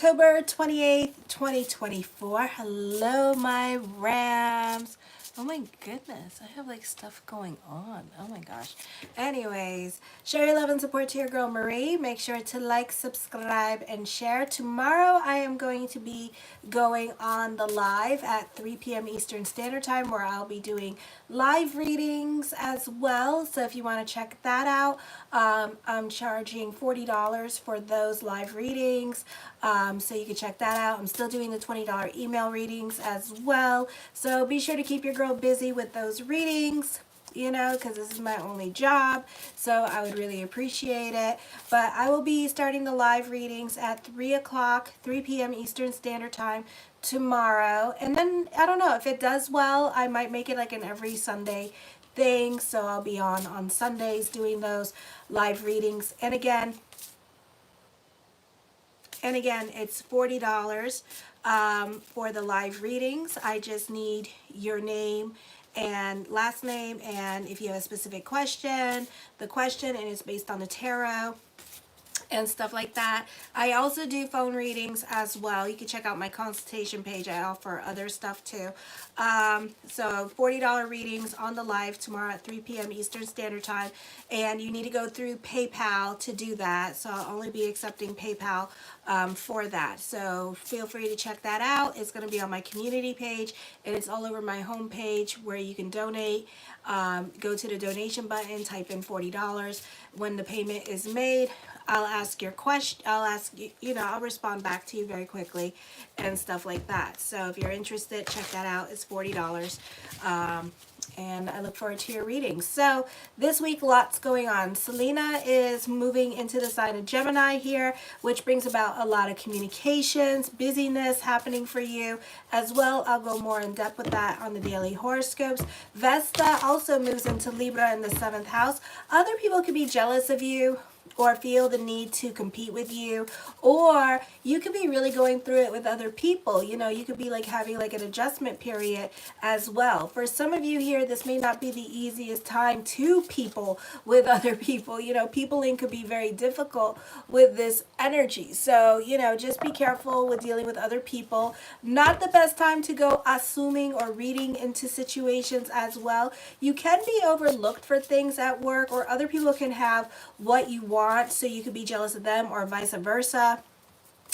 October 28th, 2024. Hello, my Rams. Oh my goodness, I have like stuff going on. Oh my gosh. Anyways, show your love and support to your girl Marie. Make sure to like, subscribe, and share. Tomorrow I am going to be going on the live at 3 p.m. Eastern Standard Time where I'll be doing live readings as well. So if you want to check that out, I'm charging $40 for those live readings. So you can check that out. I'm still doing the $20 email readings as well. So be sure to keep your girl busy with those readings, you know, because this is my only job. So I would really appreciate it. But I will be starting the live readings at 3 p.m. Eastern Standard Time tomorrow. And then, I don't know, if it does well, I might make it like an every Sunday thing. So I'll be on Sundays doing those live readings. And again, it's $40 for the live readings. I just need your name and last name, and if you have a specific question, the question, and it's based on the tarot and stuff like that. I also do phone readings as well. You can check out my consultation page. I offer other stuff too. So $40 readings on the live tomorrow at 3 p.m. Eastern Standard Time. And you need to go through PayPal to do that. So I'll only be accepting PayPal for that. So feel free to check that out. It's going to be on my community page, and it's all over my homepage where you can donate. Go to the donation button, type in $40. When the payment is made, I'll ask your question. I'll ask you, I'll respond back to you very quickly and stuff like that. So if you're interested, check that out. It's $40. And I look forward to your readings. So this week, lots going on. Selena is moving into the sign of Gemini here, which brings about a lot of communications, busyness happening for you as well. I'll go more in depth with that on the daily horoscopes. Vesta also moves into Libra in the 7th house. Other people could be jealous of you or feel the need to compete with you, or you could be really going through it with other people. You could be like having like an adjustment period as well. For some of you here, this may not be the easiest time to people with other people. Peopling could be very difficult with this energy. So, just be careful with dealing with other people. Not the best time to go assuming or reading into situations as well. You can be overlooked for things at work, or other people can have what you want, so you could be jealous of them, or vice versa.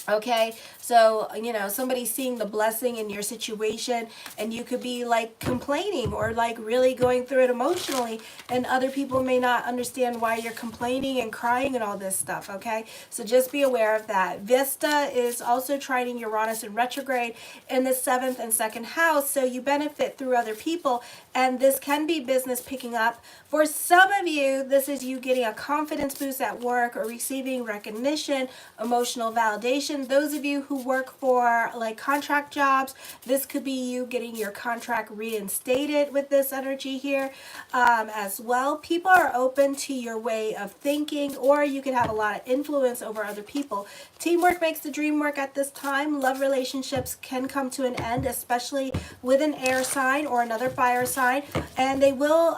Okay, so somebody's seeing the blessing in your situation, and you could be like complaining or like really going through it emotionally, and other people may not understand why you're complaining and crying and all this stuff. Okay, so just be aware of that. Vesta is also trining Uranus in retrograde in the 7th and 2nd house, so you benefit through other people, and this can be business picking up. For some of you, this is you getting a confidence boost at work or receiving recognition, emotional validation. Those of you who work for like contract jobs, this could be you getting your contract reinstated with this energy here as well. People are open to your way of thinking, or you can have a lot of influence over other people. Teamwork makes the dream work at this time. Love relationships can come to an end, especially with an air sign or another fire sign, and they will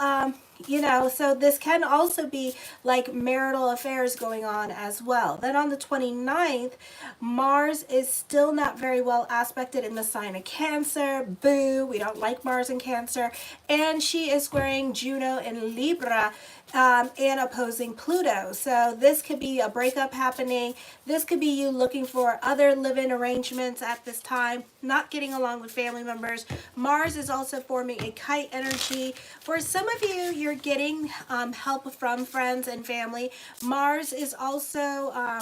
so this can also be like marital affairs going on as well. Then on the 29th, Mars is still not very well aspected in the sign of Cancer. Boo, we don't like Mars in Cancer. And she is squaring Juno in Libra and opposing Pluto. So this could be a breakup happening. This could be you looking for other live-in arrangements at this time, not getting along with family members. Mars is also forming a kite energy. For some of you, you're getting help from friends and family. Mars is also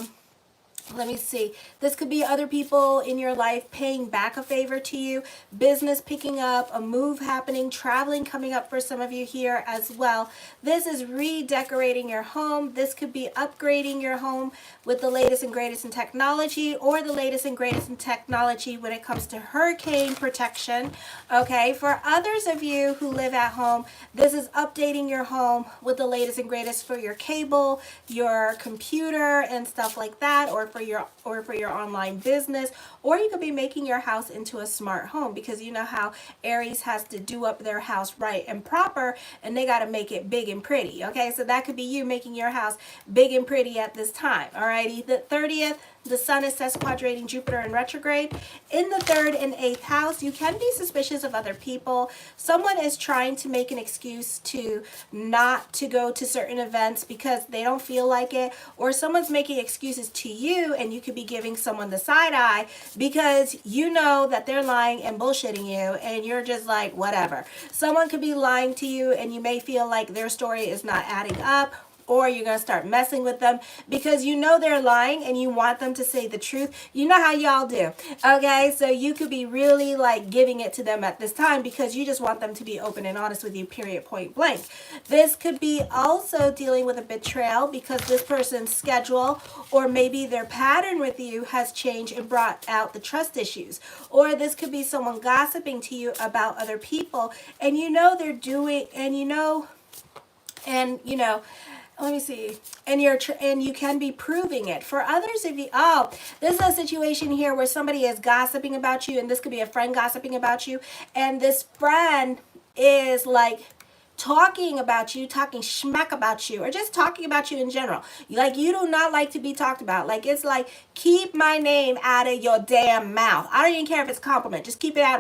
let me see. This could be other people in your life paying back a favor to you, business picking up, a move happening, traveling coming up for some of you here as well. This is redecorating your home. This could be upgrading your home with the latest and greatest in technology, or the latest and greatest in technology when it comes to hurricane protection. Okay, for others of you who live at home, this is updating your home with the latest and greatest for your cable, your computer, and stuff like that, or for your online business, or you could be making your house into a smart home, because you know how Aries has to do up their house right and proper, and they got to make it big and pretty. Okay, so that could be you making your house big and pretty at this time. Alrighty, the 30th, The sun is sesquadrating Jupiter in retrograde in the 3rd and 8th house. You can be suspicious of other people. Someone is trying to make an excuse to not to go to certain events because they don't feel like it, or someone's making excuses to you, and you could be giving someone the side eye because you know that they're lying and bullshitting you, and you're just like, whatever. Someone could be lying to you, and you may feel like their story is not adding up, or you're going to start messing with them because you know they're lying and you want them to say the truth. You know how y'all do, okay? So you could be really like giving it to them at this time because you just want them to be open and honest with you, period, point blank. This could be also dealing with a betrayal because this person's schedule or maybe their pattern with you has changed and brought out the trust issues. Or this could be someone gossiping to you about other people, and you know they're doing, and you know, let me see. And you can be proving it. For others, if you, this is a situation here where somebody is gossiping about you, and this could be a friend gossiping about you, and this friend is like talking about you, talking schmack about you, or just talking about you in general. Like, you do not like to be talked about. Like, it's like, keep my name out of your damn mouth. I don't even care if it's a compliment. Just keep it out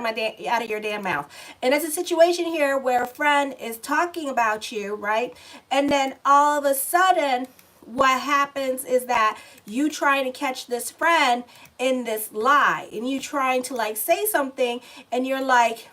of your damn mouth. And it's a situation here where a friend is talking about you, right? And then all of a sudden, what happens is that you trying to catch this friend in this lie, and you trying to like say something, and you're like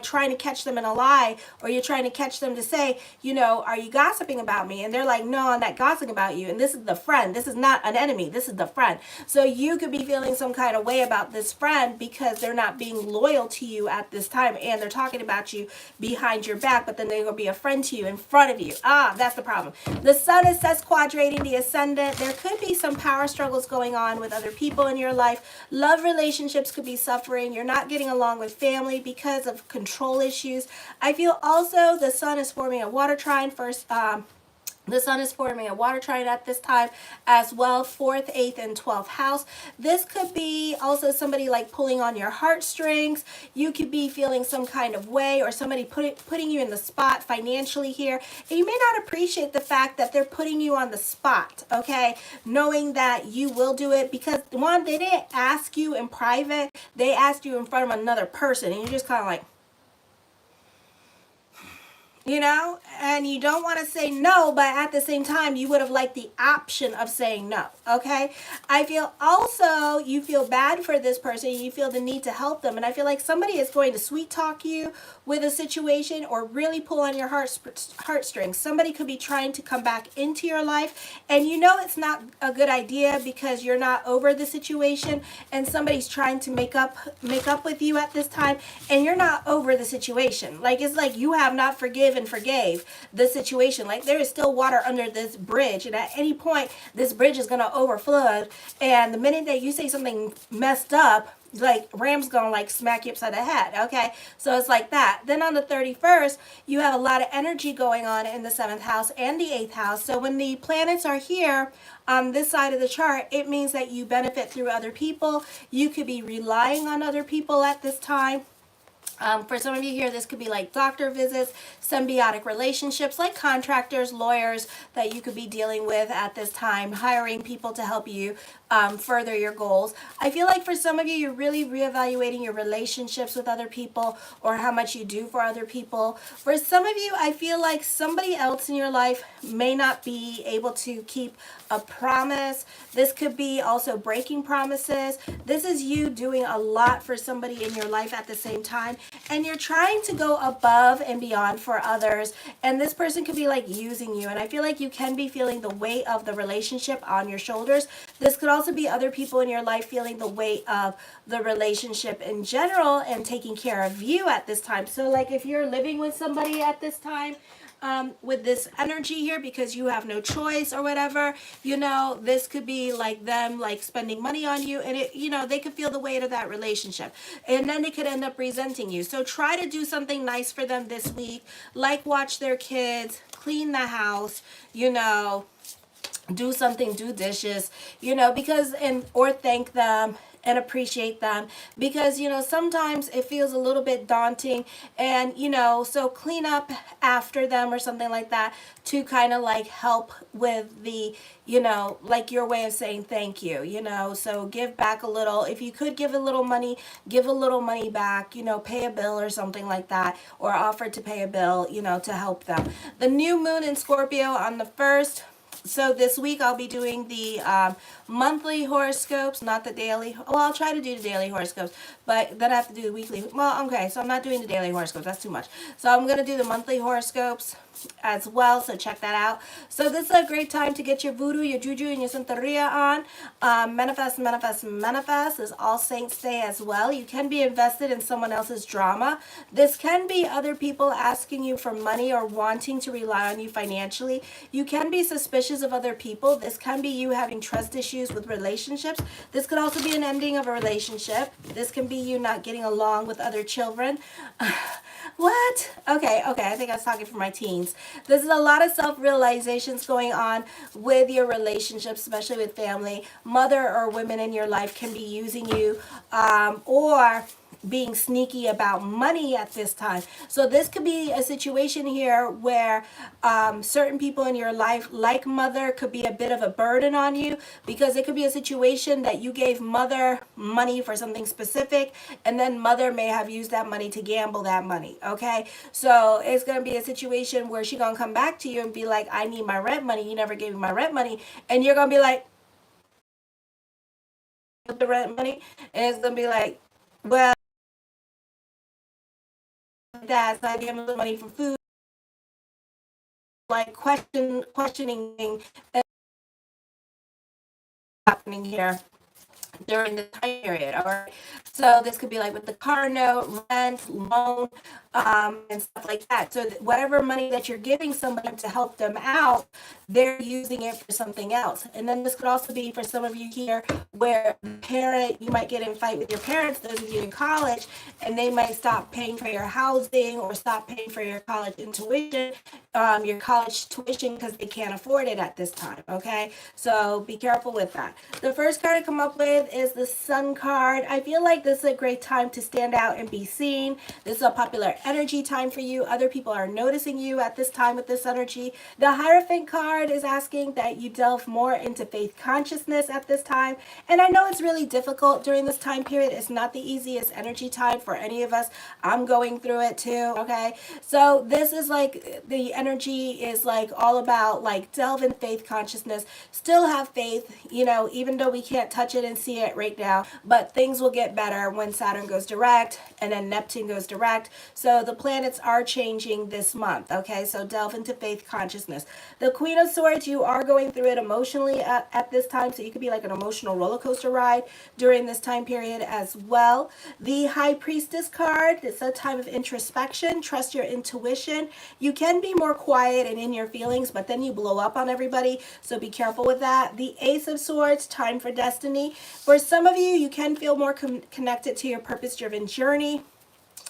trying to catch them in a lie, or you're trying to catch them to say, you know, are you gossiping about me? And they're like, no, I'm not gossiping about you. And this is the friend. This is not an enemy. This is the friend. So you could be feeling some kind of way about this friend because they're not being loyal to you at this time, and they're talking about you behind your back, but then they're going to be a friend to you in front of you. That's the problem. The sun is sesquadrating the ascendant. There could be some power struggles going on with other people in your life. Love relationships could be suffering. You're not getting along with family because of control issues. I feel also the sun is forming a water trine the sun is forming a water trine at this time as well, 4th, 8th, and 12th house. This could be also somebody like pulling on your heartstrings. You could be feeling some kind of way, or somebody putting you in the spot financially here. And you may not appreciate the fact that they're putting you on the spot, okay? Knowing that you will do it because, one, they didn't ask you in private. They asked you in front of another person, and you're just kind of like, you know, and you don't want to say no, but at the same time, you would have liked the option of saying no, okay? I feel also you feel bad for this person. You feel the need to help them, and I feel like somebody is going to sweet talk you with a situation or really pull on your heartstrings. Somebody could be trying to come back into your life, and you know it's not a good idea because you're not over the situation, and somebody's trying to make up with you at this time, and you're not over the situation. Like, it's like you have not forgiven and forgave the situation. Like, there is still water under this bridge, and at any point this bridge is going to overflow, and the minute that you say something messed up, like, Ram's gonna like smack you upside the head, okay? So it's like that. Then on the 31st, you have a lot of energy going on in the 7th house and the 8th house. So when the planets are here on this side of the chart, it means that you benefit through other people. You could be relying on other people at this time. For some of you here, this could be like doctor visits, symbiotic relationships, like contractors, lawyers that you could be dealing with at this time, hiring people to help you further your goals. I feel like for some of you, you're really reevaluating your relationships with other people or how much you do for other people. For some of you, I feel like somebody else in your life may not be able to keep a promise. This could be also breaking promises. This is you doing a lot for somebody in your life at the same time, and you're trying to go above and beyond for others, and this person could be like using you, and I feel like you can be feeling the weight of the relationship on your shoulders. This could also be other people in your life feeling the weight of the relationship in general and taking care of you at this time. So like if you're living with somebody at this time, with this energy here because you have no choice or whatever, you know, this could be like them like spending money on you, and it, you know, they could feel the weight of that relationship, and then they could end up resenting you. So try to do something nice for them this week, like watch their kids, clean the house, you know, do something, do dishes, you know, because, and or thank them, and appreciate them, because sometimes it feels a little bit daunting, and so clean up after them or something like that, to kind of like help with the like your way of saying thank you. So give back a little. If you could give a little money, give a little money back, pay a bill or something like that, or offer to pay a bill, to help them. The new moon in Scorpio on the 1st. So this week I'll be doing the monthly horoscopes, not the daily. Well, I'll try to do the daily horoscopes, but then I have to do the weekly. Well, okay, so I'm not doing the daily horoscopes. That's too much. So I'm going to do the monthly horoscopes as well, so check that out. So this is a great time to get your voodoo, your juju, and your santeria on. Manifest, manifest, manifest is All Saints Day as well. You can be invested in someone else's drama. This can be other people asking you for money or wanting to rely on you financially. You can be suspicious of other people. This can be you having trust issues with relationships. This could also be an ending of a relationship. This can be you not getting along with other children. What? Okay, I think I was talking for my teens. This is a lot of self-realizations going on with your relationships, especially with family. Mother or women in your life can be using you, or being sneaky about money at this time. So this could be a situation here where certain people in your life, like mother, could be a bit of a burden on you, because it could be a situation that you gave mother money for something specific, and then mother may have used that money to gamble that money. Okay, so it's going to be a situation where she's going to come back to you and be like, I need my rent money, you never gave me my rent money, and you're going to be like, the rent money, and it's going to be like, well, that, so I gave him the money for food, like questioning happening here during the time period. All right, so this could be like with the car note, rent, loan, and stuff like that. So whatever money that you're giving somebody to help them out, they're using it for something else. And then this could also be for some of you here where the parent, you might get in a fight with your parents, those of you in college, and they might stop paying for your housing or stop paying for your college tuition because they can't afford it at this time. Okay, so be careful with that. The first card I come up with is the Sun card. I feel like this is a great time to stand out and be seen. This is a popular energy time for you. Other people are noticing you at this time with this energy. The Hierophant card is asking that you delve more into faith consciousness at this time. And I know it's really difficult during this time period. It's not the easiest energy time for any of us. I'm going through it too. Okay, so this is like the energy is like all about like delve in faith consciousness. Still have faith, even though we can't touch it and see it right now, but things will get better when Saturn goes direct and then Neptune goes direct. So the planets are changing this month. Okay, so delve into faith consciousness. The Queen of Swords, you are going through it emotionally at this time, so you could be like an emotional roller coaster ride during this time period as well. The High Priestess card, it's a time of introspection. Trust your intuition. You can be more quiet and in your feelings, but then you blow up on everybody, so be careful with that. The Ace of Swords, time for destiny. For some of you, you can feel more connected to your purpose-driven journey.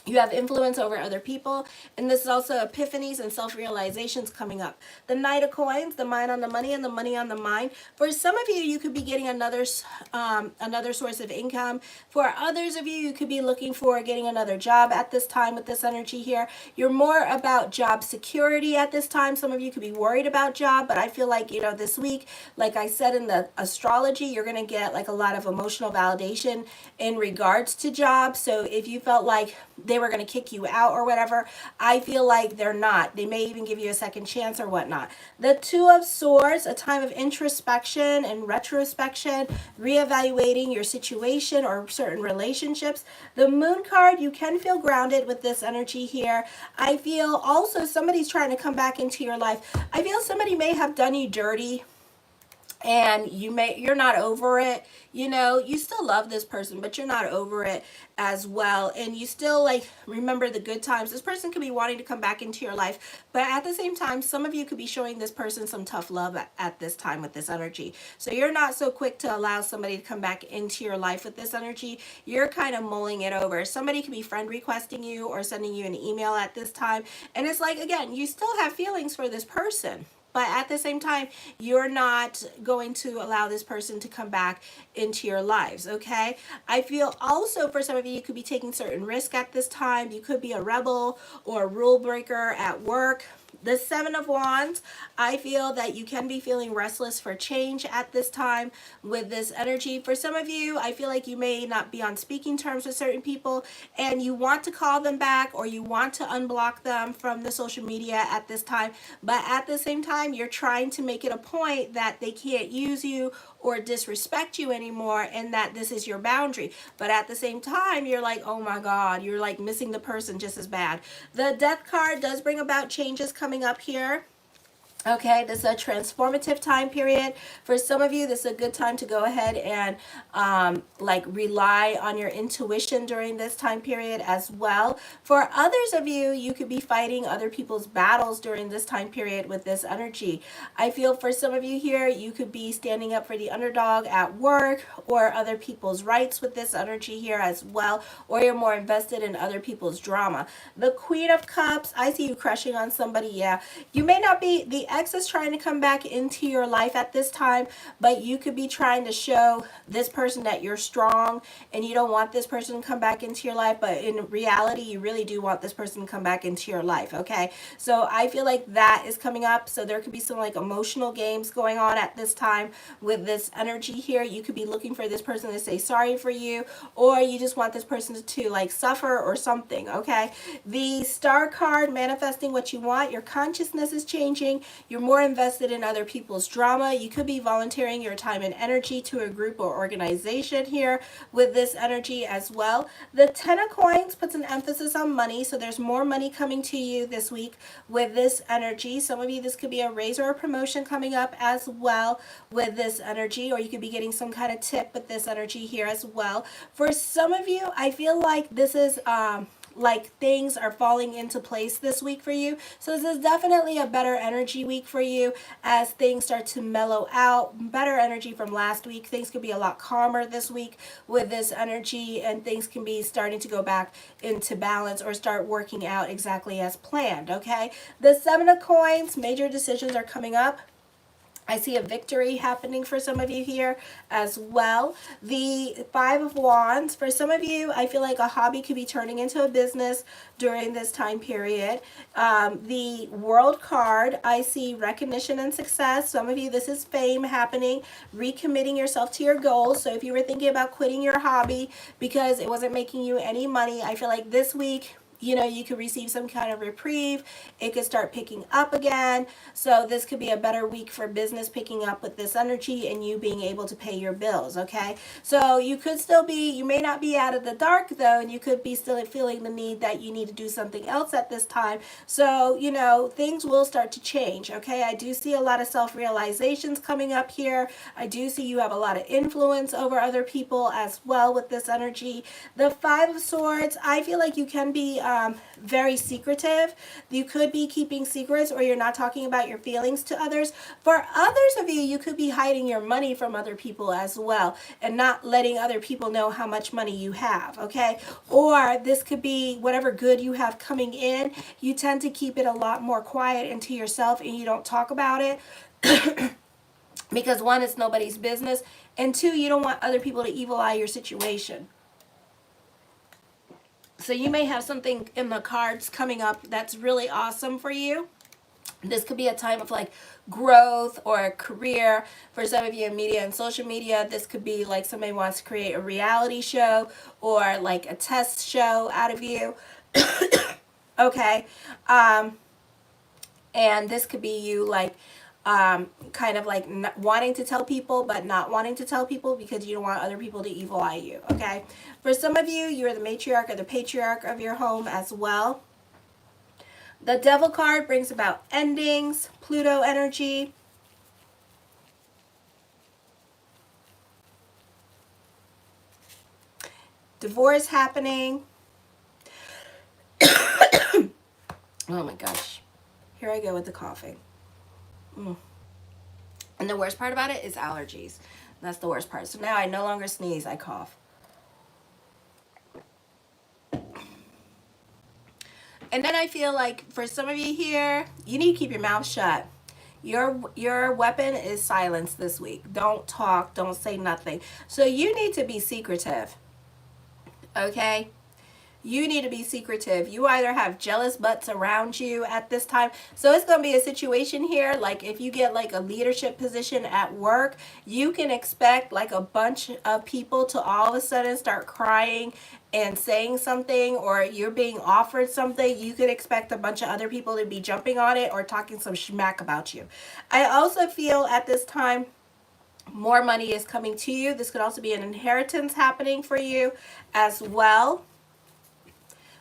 You have influence over other people, and this is also epiphanies and self-realizations coming up. The Knight of Coins, the mind on the money and the money on the mind. For some of you, you could be getting another source of income. For others of you, you could be looking for getting another job at this time with this energy here. You're more about job security at this time. Some of you could be worried about job, but I feel like, this week, like I said in the astrology, you're going to get like a lot of emotional validation in regards to jobs. So if you felt like they were going to kick you out or whatever, I feel like they're not. They may even give you a second chance or whatnot. The Two of Swords, a time of introspection and retrospection, reevaluating your situation or certain relationships. The Moon card, you can feel grounded with this energy here. I feel also somebody's trying to come back into your life. I feel somebody may have done you dirty, and you're not over it. You still love this person, but you're not over it as well, and you still like remember the good times. This person could be wanting to come back into your life, but at the same time, some of you could be showing this person some tough love at this time with this energy. So you're not so quick to allow somebody to come back into your life with this energy. You're kind of mulling it over. Somebody could be friend requesting you or sending you an email at this time, and it's like, again, you still have feelings for this person, but at the same time, you're not going to allow this person to come back into your lives, okay? I feel also for some of you, you could be taking certain risk at this time. You could be a rebel or a rule breaker at work. The Seven of Wands, I feel that you can be feeling restless for change at this time with this energy. For some of you, I feel like you may not be on speaking terms with certain people and you want to call them back or you want to unblock them from the social media at this time. But at the same time, you're trying to make it a point that they can't use you or disrespect you anymore and that this is your boundary. But at the same time, you're like, oh my God, you're like missing the person just as bad. The Death card does bring about changes coming up here. Okay, this is a transformative time period. For some of you, this is a good time to go ahead and like rely on your intuition during this time period as well. For others of you, you could be fighting other people's battles during this time period with this energy. I feel for some of you here, you could be standing up for the underdog at work or other people's rights with this energy here as well, or you're more invested in other people's drama. The Queen of Cups, I see you crushing on somebody. Yeah, you may not be, the ex is trying to come back into your life at this time, but you could be trying to show this person that you're strong and you don't want this person to come back into your life, but in reality you really do want this person to come back into your life. Okay, so I feel like that is coming up. So there could be some like emotional games going on at this time with this energy here. You could be looking for this person to say sorry for you, or you just want this person to like suffer or something. Okay, the Star card, manifesting what you want. Your consciousness is changing. You're more invested in other people's drama. You could be volunteering your time and energy to a group or organization here with this energy as well. The Ten of Coins puts an emphasis on money, so there's more money coming to you this week with this energy. Some of you, this could be a raise or a promotion coming up as well with this energy, or you could be getting some kind of tip with this energy here as well. For some of you, I feel like this is like things are falling into place this week for you. So this is definitely a better energy week for you as things start to mellow out. Better energy from last week. Things could be a lot calmer this week with this energy, and things can be starting to go back into balance or start working out exactly as planned. Okay, the Seven of Coins, major decisions are coming up. I see a victory happening for some of you here as well. The Five of Wands, for some of you, I feel like a hobby could be turning into a business during this time period. The World card, I see recognition and success. Some of you, this is fame happening, recommitting yourself to your goals. So if you were thinking about quitting your hobby because it wasn't making you any money, I feel like this week, you know, you could receive some kind of reprieve. It could start picking up again. So this could be a better week for business picking up with this energy and you being able to pay your bills. Okay, so you could still be, you may not be out of the dark though, and you could be still feeling the need that you need to do something else at this time. So, you know, things will start to change. Okay, I do see a lot of self-realizations coming up here. I do see you have a lot of influence over other people as well with this energy. The Five of Swords, I feel like you can be very secretive. You could be keeping secrets, or you're not talking about your feelings to others. For others of you, you could be hiding your money from other people as well and not letting other people know how much money you have. Okay, or this could be whatever good you have coming in, you tend to keep it a lot more quiet and to yourself, and you don't talk about it because one, it's nobody's business, and two, you don't want other people to evil eye your situation. So you may have something in the cards coming up that's really awesome for you. This could be a time of like growth or a career. For some of you in media and social media, this could be like somebody wants to create a reality show or like a test show out of you. Okay. And this could be you like kind of like wanting to tell people but not wanting to tell people because you don't want other people to evil eye you. Okay, for some of you, you're the matriarch or the patriarch of your home as well. The Devil card brings about endings, Pluto energy. Divorce happening. Oh my gosh, here I go with the coughing. And the worst part about it is allergies. That's the worst part. So now I no longer sneeze, I cough. And then I feel like for some of you here, you need to keep your mouth shut. Your weapon is silence this week. Don't talk, don't say nothing. So you need to be secretive. Okay? You need to be secretive. You either have jealous butts around you at this time. So it's going to be a situation here, like if you get like a leadership position at work, you can expect like a bunch of people to all of a sudden start crying and saying something, or you're being offered something. You could expect a bunch of other people to be jumping on it or talking some schmack about you. I also feel at this time more money is coming to you. This could also be an inheritance happening for you as well.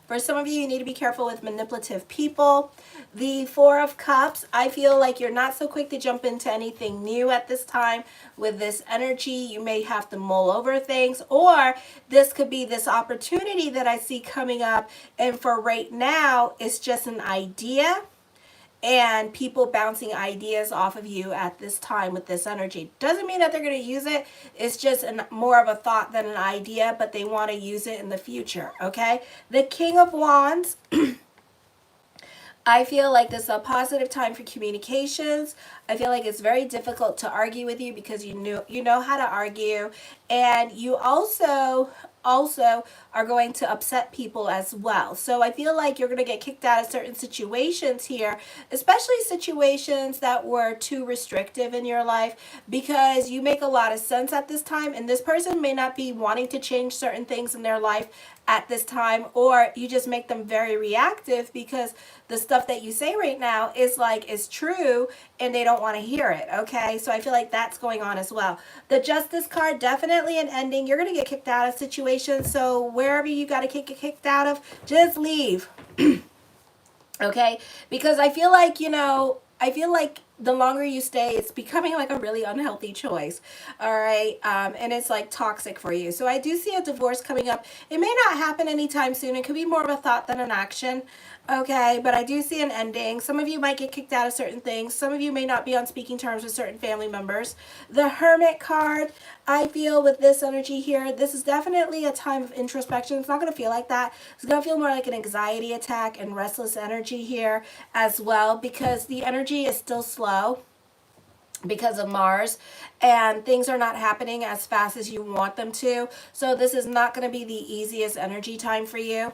For some of you, you need to be careful with manipulative people. The Four of Cups, I feel like you're not so quick to jump into anything new at this time. With this energy, you may have to mull over things, or this could be this opportunity that I see coming up, and for right now, it's just an idea. And people bouncing ideas off of you at this time with this energy. Doesn't mean that they're going to use it. It's just more of a thought than an idea, but they want to use it in the future, okay? The King of Wands. I feel like this is a positive time for communications. I feel like it's very difficult to argue with you because you know how to argue, and you also are going to upset people as well. So I feel like you're going to get kicked out of certain situations here, especially situations that were too restrictive in your life, because you make a lot of sense at this time, and this person may not be wanting to change certain things in their life at this time, or you just make them very reactive because the stuff that you say right now is like is true and they don't want to hear it. Okay, so I feel like that's going on as well. The Justice card, definitely an ending. You're going to get kicked out of situations, so wherever you got to get kicked out of, just leave. Okay, because I feel like, I feel like the longer you stay, it's becoming like a really unhealthy choice. All right. And it's like toxic for you. So I do see a divorce coming up. It may not happen anytime soon. It could be more of a thought than an action. Okay. But I do see an ending. Some of you might get kicked out of certain things. Some of you may not be on speaking terms with certain family members. The Hermit card, I feel with this energy here, this is definitely a time of introspection. It's not going to feel like that. It's going to feel more like an anxiety attack and restless energy here as well, because the energy is still slow because of Mars, and things are not happening as fast as you want them to. So this is not going to be the easiest energy time for you.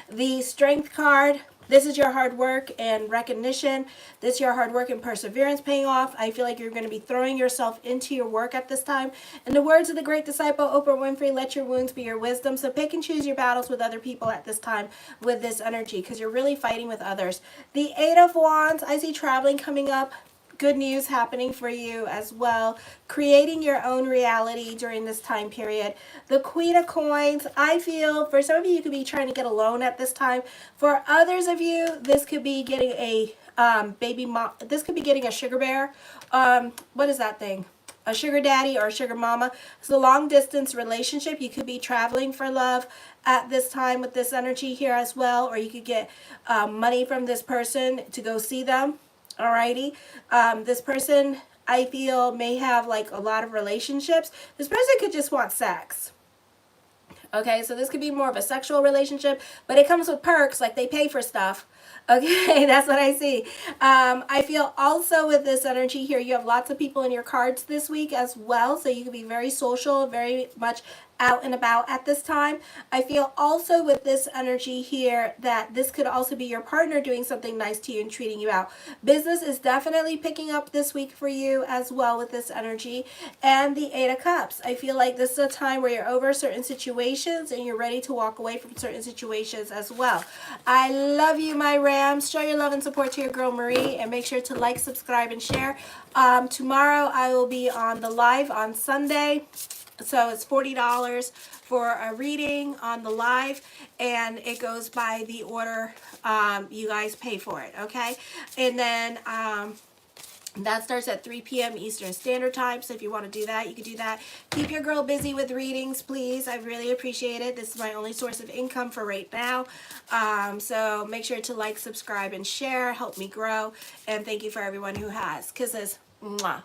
The Strength card, this is your hard work and recognition. This is your hard work and perseverance paying off. I feel like you're going to be throwing yourself into your work at this time. In the words of the great disciple Oprah Winfrey, let your wounds be your wisdom. So pick and choose your battles with other people at this time with this energy, because you're really fighting with others. The Eight of Wands, I see traveling coming up. Good news happening for you as well. Creating your own reality during this time period. The Queen of Coins, I feel for some of you, you could be trying to get a loan at this time. For others of you, this could be getting a baby mom. This could be getting a sugar bear. What is that thing? A sugar daddy or a sugar mama. It's a long distance relationship. You could be traveling for love at this time with this energy here as well, or you could get money from this person to go see them. Alrighty, this person, I feel, may have like a lot of relationships. This person could just want sex. Okay, so this could be more of a sexual relationship, but it comes with perks, like they pay for stuff. Okay, that's what I see. I feel also with this energy here, you have lots of people in your cards this week as well, so you can be very social, very much out and about at this time. I feel also with this energy here that this could also be your partner doing something nice to you and treating you out. Business is definitely picking up this week for you as well with this energy. And the Eight of Cups, I feel like this is a time where you're over certain situations and you're ready to walk away from certain situations as well. I love you, my Rams. Show your love and support to your girl Marie, and make sure to like, subscribe, and share. Tomorrow I will be on the live on Sunday. So it's $40 for a reading on the live, and it goes by the order you guys pay for it, okay? And then that starts at 3 p.m. Eastern Standard Time, so if you want to do that, you can do that. Keep your girl busy with readings, please. I really appreciate it. This is my only source of income for right now. So make sure to like, subscribe, and share. Help me grow, and thank you for everyone who has. Kisses. Mwah.